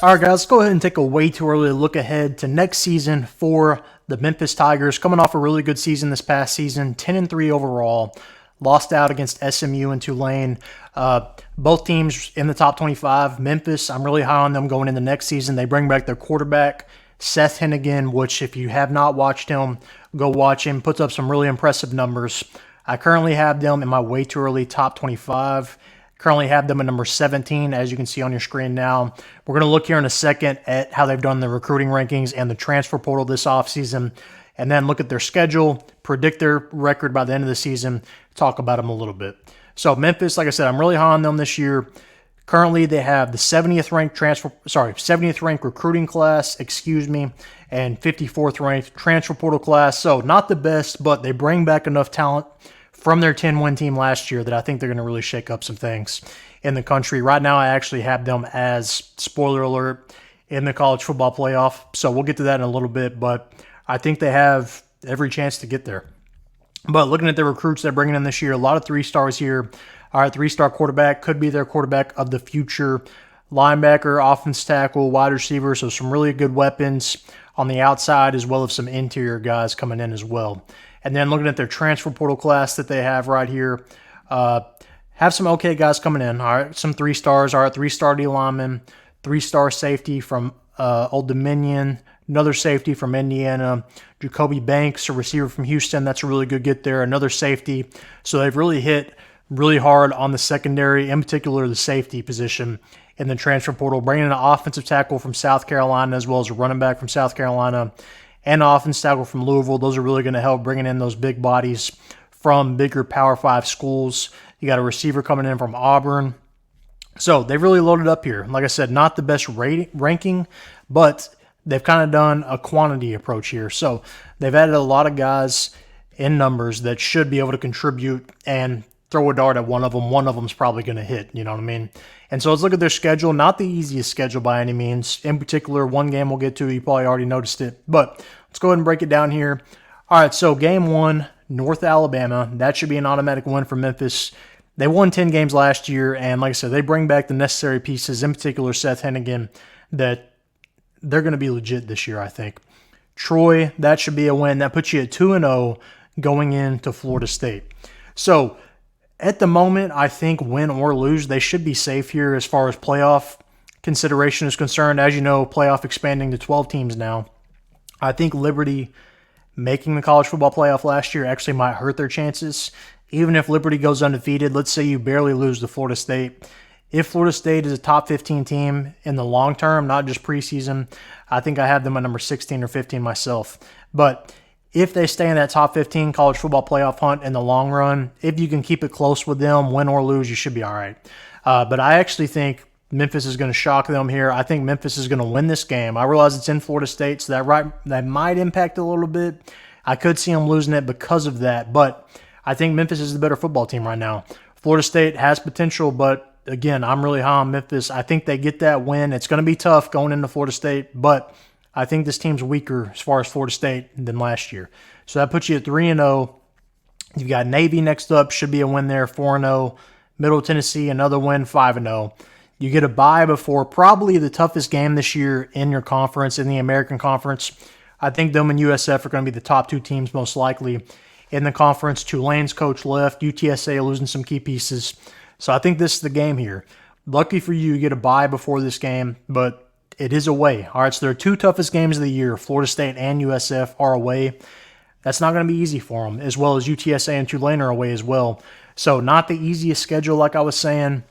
All right, guys, let's go ahead and take a way too early look ahead to next season for the Memphis Tigers. Coming off a really good season this past season, 10-3 overall. Lost out against SMU and Tulane. Both teams in the top 25. Memphis, I'm really high on them going into next season. They bring back their quarterback, Seth Henigan, which if you have not watched him, go watch him. Puts up some really impressive numbers. I currently have them in my way too early top 25. Currently have them at number 17, as you can see on your screen now. We're going to look here in a second at how they've done the recruiting rankings and the transfer portal this offseason, and then look at their schedule, predict their record by the end of the season, talk about them a little bit. So Memphis, like I said, I'm really high on them this year. Currently, they have the 70th ranked recruiting class, and 54th ranked transfer portal class. So not the best, but they bring back enough talent from their 10-win team last year that I think they're going to really shake up some things in the country. Right now, I actually have them as, spoiler alert, in the college football playoff. So we'll get to that in a little bit, but I think they have every chance to get there. But looking at the recruits they're bringing in this year, a lot of 3-stars here. All right, 3-star quarterback could be their quarterback of the future. Linebacker, offense tackle, wide receiver, so some really good weapons on the outside as well as some interior guys coming in as well. And then looking at their transfer portal class that they have right here, have some okay guys coming in. All right, some 3-stars. All right, 3-star D lineman, 3-star safety from Old Dominion, another safety from Indiana, Jacoby Banks, a receiver from Houston. That's a really good get there. Another safety. So they've really hit really hard on the secondary, in particular the safety position in the transfer portal, bringing in an offensive tackle from South Carolina as well as a running back from South Carolina and an offensive tackle from Louisville. Those are really going to help bringing in those big bodies from bigger Power 5 schools. You got a receiver coming in from Auburn. So they've really loaded up here. Like I said, not the best ranking, but they've kind of done a quantity approach here. So they've added a lot of guys in numbers that should be able to contribute and throw a dart at one of them. One of them's probably going to hit, you know what I mean? And so let's look at their schedule. Not the easiest schedule by any means. In particular, one game we'll get to, you probably already noticed it. But let's go ahead and break it down here. All right, so game 1, North Alabama. That should be an automatic win for Memphis. They won 10 games last year, and like I said, they bring back the necessary pieces, in particular Seth Henigan, that they're going to be legit this year, I think. Troy, that should be a win. That puts you at 2-0 going into Florida State. So at the moment, I think win or lose, they should be safe here as far as playoff consideration is concerned. As you know, playoff expanding to 12 teams now. I think Liberty making the college football playoff last year actually might hurt their chances. Even if Liberty goes undefeated, let's say you barely lose to Florida State. If Florida State is a top 15 team in the long term, not just preseason, I think I have them at number 16 or 15 myself. But if they stay in that top 15 college football playoff hunt in the long run, if you can keep it close with them, win or lose, you should be all right. But I actually think Memphis is going to shock them here. I think Memphis is going to win this game. I realize it's in Florida State, so that might impact a little bit. I could see them losing it because of that, but I think Memphis is the better football team right now. Florida State has potential, but again, I'm really high on Memphis. I think they get that win. It's going to be tough going into Florida State, but I think this team's weaker as far as Florida State than last year. So that puts you at 3-0. You've got Navy next up, should be a win there, 4-0. Middle Tennessee, another win, 5-0. You get a bye before probably the toughest game this year in your conference, in the American Conference. I think them and USF are going to be the top 2 teams most likely in the conference. Tulane's coach left. UTSA losing some key pieces. So I think this is the game here. Lucky for you, you get a bye before this game, but it is away. All right, so their 2 toughest games of the year, Florida State and USF, are away. That's not going to be easy for them, as well as UTSA and Tulane are away as well. So not the easiest schedule, like I was saying,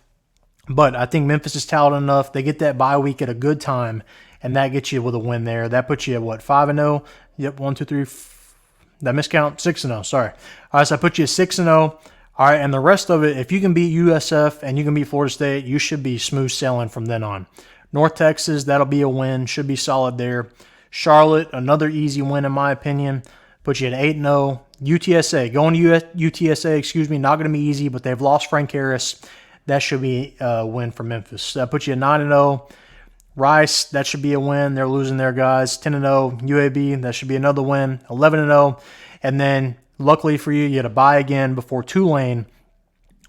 but I think Memphis is talented enough. They get that bye week at a good time, and that gets you with a win there. That puts you at, what, 5-0? Yep, 1, 2, 3, that miscount? 6-0, sorry. All right, so I put you at 6-0. All right, and the rest of it, if you can beat USF and you can beat Florida State, you should be smooth sailing from then on. North Texas, that'll be a win. Should be solid there. Charlotte, another easy win in my opinion. Put you at 8-0. UTSA, going to UTSA, not going to be easy, but they've lost Frank Harris. That should be a win for Memphis. That puts you at 9-0. Rice, that should be a win. They're losing their guys. 10-0. UAB, that should be another win. 11-0. And then, luckily for you, you had a bye again before Tulane,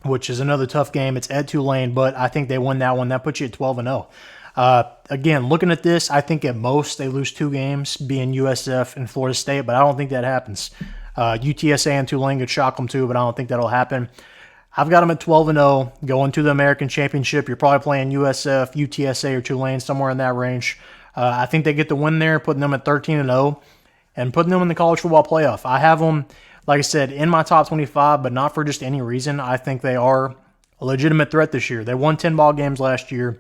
which is another tough game. It's at Tulane, but I think they win that one. That puts you at 12-0. Again, looking at this, I think at most they lose 2 games, being USF and Florida State, but I don't think that happens. UTSA and Tulane could shock them too, but I don't think that'll happen. I've got them at 12-0, going to the American Championship. You're probably playing USF, UTSA, or Tulane, somewhere in that range. I think they get the win there, putting them at 13-0, and putting them in the college football playoff. I have them, like I said, in my top 25, but not for just any reason. I think they are a legitimate threat this year. They won 10 ball games last year.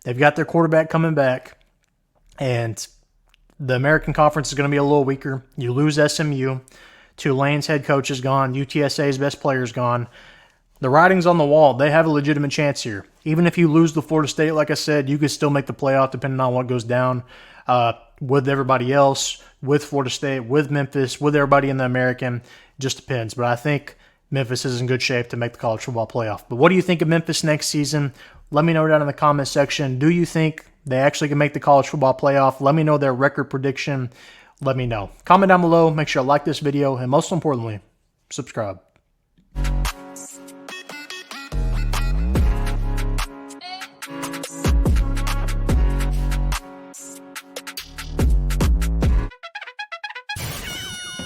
They've got their quarterback coming back, and the American Conference is going to be a little weaker. You lose SMU. Tulane's head coach is gone. UTSA's best player is gone. The writing's on the wall. They have a legitimate chance here. Even if you lose to Florida State, like I said, you could still make the playoff depending on what goes down with everybody else, with Florida State, with Memphis, with everybody in the American. It just depends. But I think Memphis is in good shape to make the college football playoff. But what do you think of Memphis next season? Let me know down in the comment section. Do you think they actually can make the college football playoff? Let me know their record prediction. Let me know. Comment down below. Make sure to like this video. And most importantly, subscribe.